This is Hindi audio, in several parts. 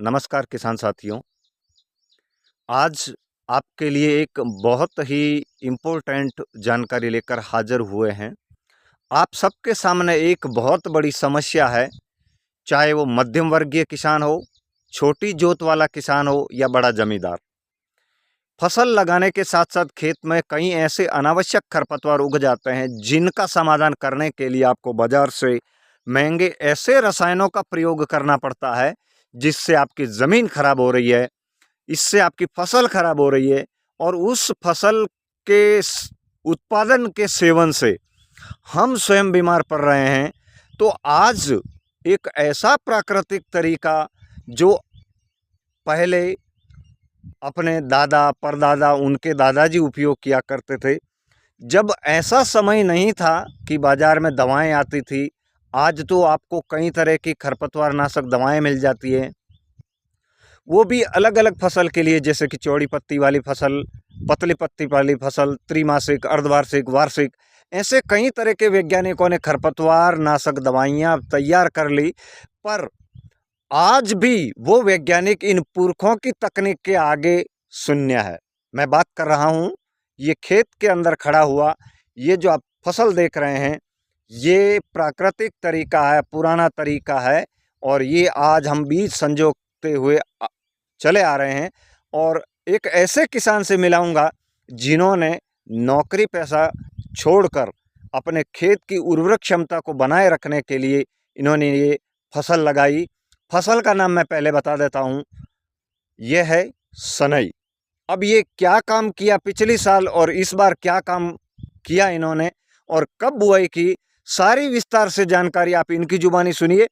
नमस्कार किसान साथियों। आज आपके लिए एक बहुत ही इम्पोर्टेंट जानकारी लेकर हाज़िर हुए हैं। आप सबके सामने एक बहुत बड़ी समस्या है, चाहे वो मध्यम वर्गीय किसान हो, छोटी जोत वाला किसान हो या बड़ा ज़मींदार। फसल लगाने के साथ-साथ खेत में कई ऐसे अनावश्यक खरपतवार उग जाते हैं, जिनका समाधान करने के लिए आपको बाज़ार से महँगे ऐसे रसायनों का प्रयोग करना पड़ता है, जिससे आपकी ज़मीन खराब हो रही है, इससे आपकी फसल खराब हो रही है और उस फसल के उत्पादन के सेवन से हम स्वयं बीमार पड़ रहे हैं। तो आज एक ऐसा प्राकृतिक तरीका जो पहले अपने दादा परदादा उनके दादाजी उपयोग किया करते थे, जब ऐसा समय नहीं था कि बाजार में दवाएं आती थी। आज तो आपको कई तरह की खरपतवार नाशक दवाएं मिल जाती हैं, वो भी अलग-अलग फसल के लिए, जैसे कि चौड़ी पत्ती वाली फसल, पतली पत्ती वाली फसल, त्रिमासिक, अर्धवार्षिक, वार्षिक, ऐसे कई तरह के वैज्ञानिकों ने खरपतवार नाशक दवाइयाँ तैयार कर ली। पर आज भी वो वैज्ञानिक इन पुरखों की तकनीक के आगे शून्य है। मैं बात कर रहा हूँ, ये खेत के अंदर खड़ा हुआ, ये जो आप फसल देख रहे हैं, ये प्राकृतिक तरीका है, पुराना तरीका है और ये आज हम बीज संजोते हुए चले आ रहे हैं। और एक ऐसे किसान से मिलाऊंगा जिन्होंने नौकरी पैसा छोड़कर अपने खेत की उर्वरक क्षमता को बनाए रखने के लिए इन्होंने ये फसल लगाई। फसल का नाम मैं पहले बता देता हूँ, यह है सनई। अब ये क्या काम किया पिछले साल और इस बार क्या काम किया इन्होंने और कब बुआई की, सारी विस्तार से जानकारी आप इनकी जुबानी सुनिए।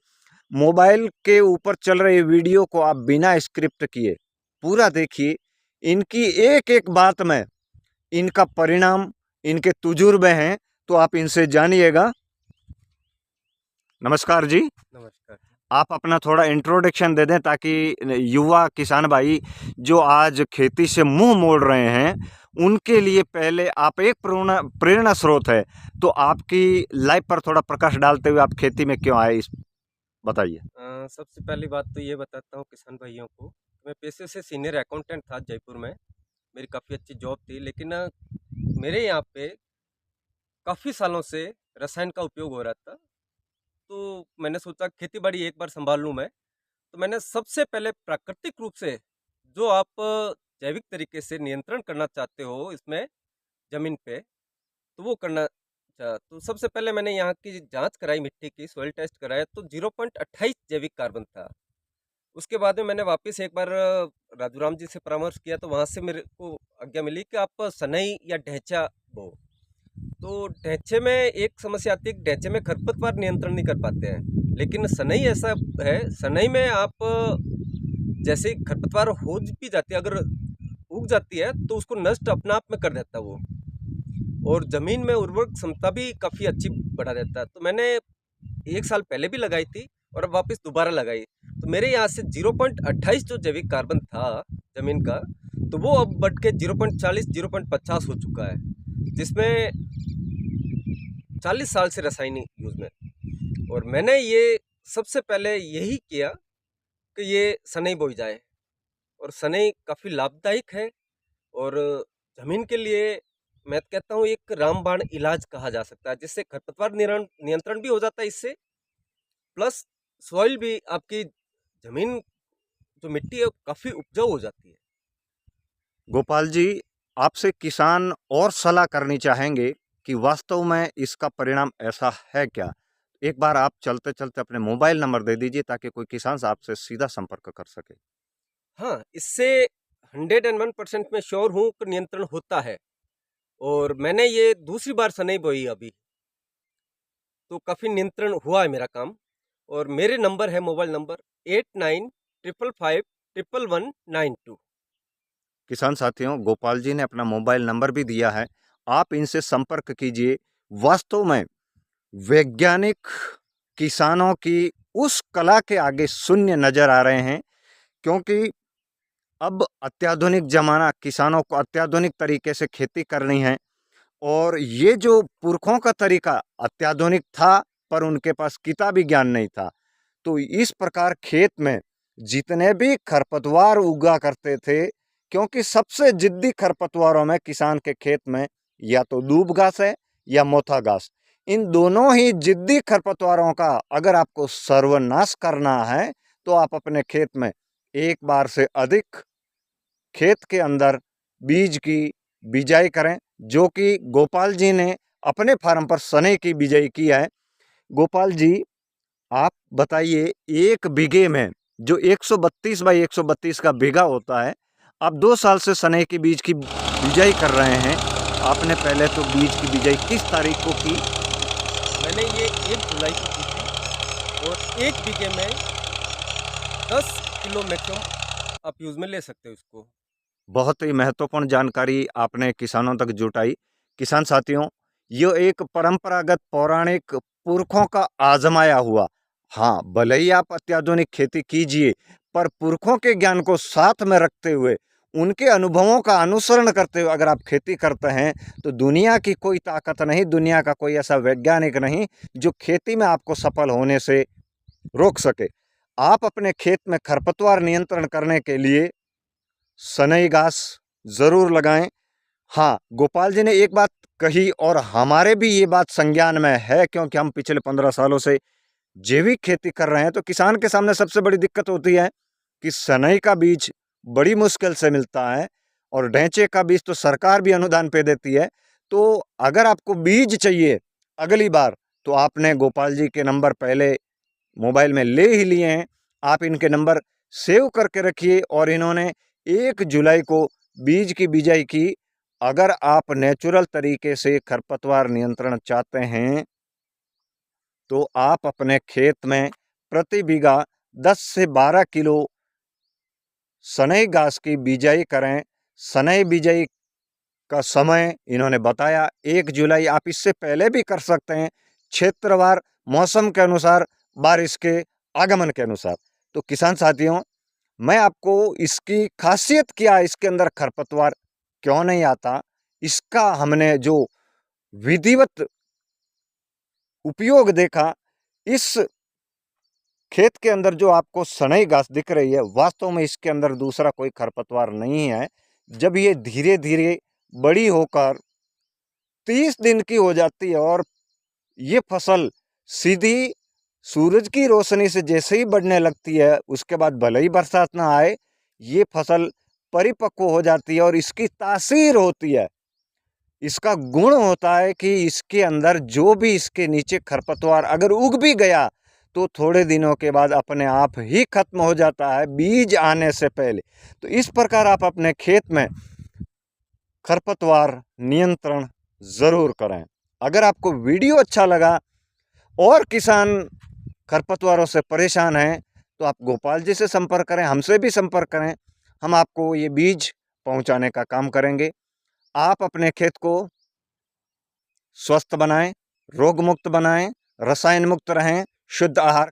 मोबाइल के ऊपर चल रही वीडियो को आप बिना स्क्रिप्ट किए पूरा देखिए। इनकी एक एक बात में इनका परिणाम, इनके तजुर्बे हैं, तो आप इनसे जानिएगा। नमस्कार जी। नमस्कार। आप अपना थोड़ा इंट्रोडक्शन दे दें ताकि युवा किसान भाई जो आज खेती से मुंह मोड़ रहे हैं, उनके लिए पहले आप एक प्रेरणा स्रोत है। तो आपकी लाइफ पर थोड़ा प्रकाश डालते हुए आप खेती में क्यों आए, इस बताइए। सबसे पहली बात तो ये बताता हूँ किसान भाइयों को, मैं पेशे से सीनियर अकाउंटेंट था जयपुर में। मेरी काफ़ी अच्छी जॉब थी, लेकिन मेरे यहाँ पे काफ़ी सालों से रसायन का उपयोग हो रहा था। तो मैंने सोचा खेती बाड़ी एक बार संभाल लूँ मैं। तो मैंने सबसे पहले प्राकृतिक रूप से, जो आप जैविक तरीके से नियंत्रण करना चाहते हो इसमें ज़मीन पे, तो वो करना। अच्छा, तो सबसे पहले मैंने यहाँ की जांच कराई, मिट्टी की सॉइल टेस्ट कराया, तो 0.28 जैविक कार्बन था। उसके बाद में मैंने वापस एक बार राजू राम जी से परामर्श किया, तो वहाँ से मेरे को आज्ञा मिली कि आप सनई या ढैंचा बो। तो ढैंचे में एक समस्या आती है कि ढैंचे में खरपतवार नियंत्रण नहीं कर पाते हैं, लेकिन सनई ऐसा है, सनई में आप जैसे ही खरपतवार हो भी जाती है, अगर उग जाती है तो उसको नष्ट अपने आप में कर देता है वो, और ज़मीन में उर्वरक क्षमता भी काफ़ी अच्छी बढ़ा देता है। तो मैंने 1 साल पहले भी लगाई थी और अब वापस दोबारा लगाई। तो मेरे यहाँ से 0.28 जो जैविक कार्बन था ज़मीन का, तो वो अब बढ़ के 0.40 0.50 हो चुका है, जिसमें 40 साल से रासायनिक यूज़ में। और मैंने ये सबसे पहले यही किया कि ये सनई बोई जाए, और सनई काफ़ी लाभदायक है। और ज़मीन के लिए मैं कहता हूँ एक रामबाण इलाज कहा जा सकता है, जिससे खरपतवार नियंत्रण भी हो जाता है इससे, प्लस सॉइल भी आपकी ज़मीन जो मिट्टी है काफ़ी उपजाऊ हो जाती है। गोपाल जी, आपसे किसान और सलाह करनी चाहेंगे कि वास्तव में इसका परिणाम ऐसा है क्या? एक बार आप चलते-चलते अपने मोबाइल नंबर दे दीजिए ताकि कोई किसान आपसे सीधा संपर्क कर सके। हाँ, इससे 101% मैं श्योर हूँ कि नियंत्रण होता है। और मैंने ये दूसरी बार सनई बोई अभी, तो काफ़ी नियंत्रण हुआ है मेरा काम। और मेरे नंबर है, मोबाइल नंबर 8955511192। किसान साथियों, गोपाल जी ने अपना मोबाइल नंबर भी दिया है, आप इनसे संपर्क कीजिए। वास्तव में वैज्ञानिक किसानों की उस कला के आगे शून्य नज़र आ रहे हैं, क्योंकि अब अत्याधुनिक ज़माना, किसानों को अत्याधुनिक तरीके से खेती करनी है और ये जो पुरखों का तरीका अत्याधुनिक था, पर उनके पास किताबी ज्ञान नहीं था। तो इस प्रकार खेत में जितने भी खरपतवार उगा करते थे, क्योंकि सबसे जिद्दी खरपतवारों में किसान के खेत में या तो दूब घास है या मोथा घास। इन दोनों ही जिद्दी खरपतवारों का अगर आपको सर्वनाश करना है तो आप अपने खेत में एक बार से अधिक खेत के अंदर बीज की बिजाई करें, जो कि गोपाल जी ने अपने फार्म पर सने की बिजाई की है। गोपाल जी, आप बताइए, एक बीघे में जो 132 बाई 132 का बीघा होता है, आप 2 साल से सने के बीज की बिजाई कर रहे हैं। आपने पहले तो बीज की बिजाई किस तारीख को की? मैंने ये 1 जुलाई को की थी और 1 बीघे में 10 किलो मैक्सिमम आप यूज़ में ले सकते हो इसको। बहुत ही महत्वपूर्ण जानकारी आपने किसानों तक जुटाई। किसान साथियों, ये एक परंपरागत पौराणिक पुरखों का आजमाया हुआ, हाँ, भले ही आप अत्याधुनिक खेती कीजिए, पर पुरखों के ज्ञान को साथ में रखते हुए, उनके अनुभवों का अनुसरण करते हुए अगर आप खेती करते हैं तो दुनिया की कोई ताकत नहीं, दुनिया का कोई ऐसा वैज्ञानिक नहीं जो खेती में आपको सफल होने से रोक सके। आप अपने खेत में खरपतवार नियंत्रण करने के लिए सनई घास जरूर लगाएं। हाँ, गोपाल जी ने एक बात कही और हमारे भी ये बात संज्ञान में है, क्योंकि हम पिछले 15 सालों से जैविक खेती कर रहे हैं। तो किसान के सामने सबसे बड़ी दिक्कत होती है कि सनई का बीज बड़ी मुश्किल से मिलता है और ढैंचे का बीज तो सरकार भी अनुदान पे देती है। तो अगर आपको बीज चाहिए अगली बार, तो आपने गोपाल जी के नंबर पहले मोबाइल में ले ही लिए हैं, आप इनके नंबर सेव करके रखिए। और इन्होंने 1 जुलाई को बीज की बिजाई की। अगर आप नेचुरल तरीके से खरपतवार नियंत्रण चाहते हैं तो आप अपने खेत में प्रति बीघा 10 से 12 किलो सनई घास की बिजाई करें। सनई बिजाई का समय इन्होंने बताया 1 जुलाई, आप इससे पहले भी कर सकते हैं, क्षेत्रवार, मौसम के अनुसार, बारिश के आगमन के अनुसार। तो किसान साथियों, मैं आपको इसकी खासियत क्या, इसके अंदर खरपतवार क्यों नहीं आता, इसका हमने जो विधिवत उपयोग देखा। इस खेत के अंदर जो आपको सनई घास दिख रही है, वास्तव में इसके अंदर दूसरा कोई खरपतवार नहीं है। जब ये धीरे धीरे बड़ी होकर 30 दिन की हो जाती है और ये फसल सीधी सूरज की रोशनी से जैसे ही बढ़ने लगती है, उसके बाद भले ही बरसात ना आए, ये फसल परिपक्व हो जाती है और इसकी तासीर होती है, इसका गुण होता है कि इसके अंदर जो भी इसके नीचे खरपतवार अगर उग भी गया तो थोड़े दिनों के बाद अपने आप ही खत्म हो जाता है, बीज आने से पहले। तो इस प्रकार आप अपने खेत में खरपतवार नियंत्रण जरूर करें। अगर आपको वीडियो अच्छा लगा और किसान खरपतवारों से परेशान हैं तो आप गोपाल जी से संपर्क करें, हमसे भी संपर्क करें, हम आपको ये बीज पहुंचाने का काम करेंगे। आप अपने खेत को स्वस्थ बनाएं, रोग मुक्त बनाएं, रसायन मुक्त रहें, शुद्ध आहार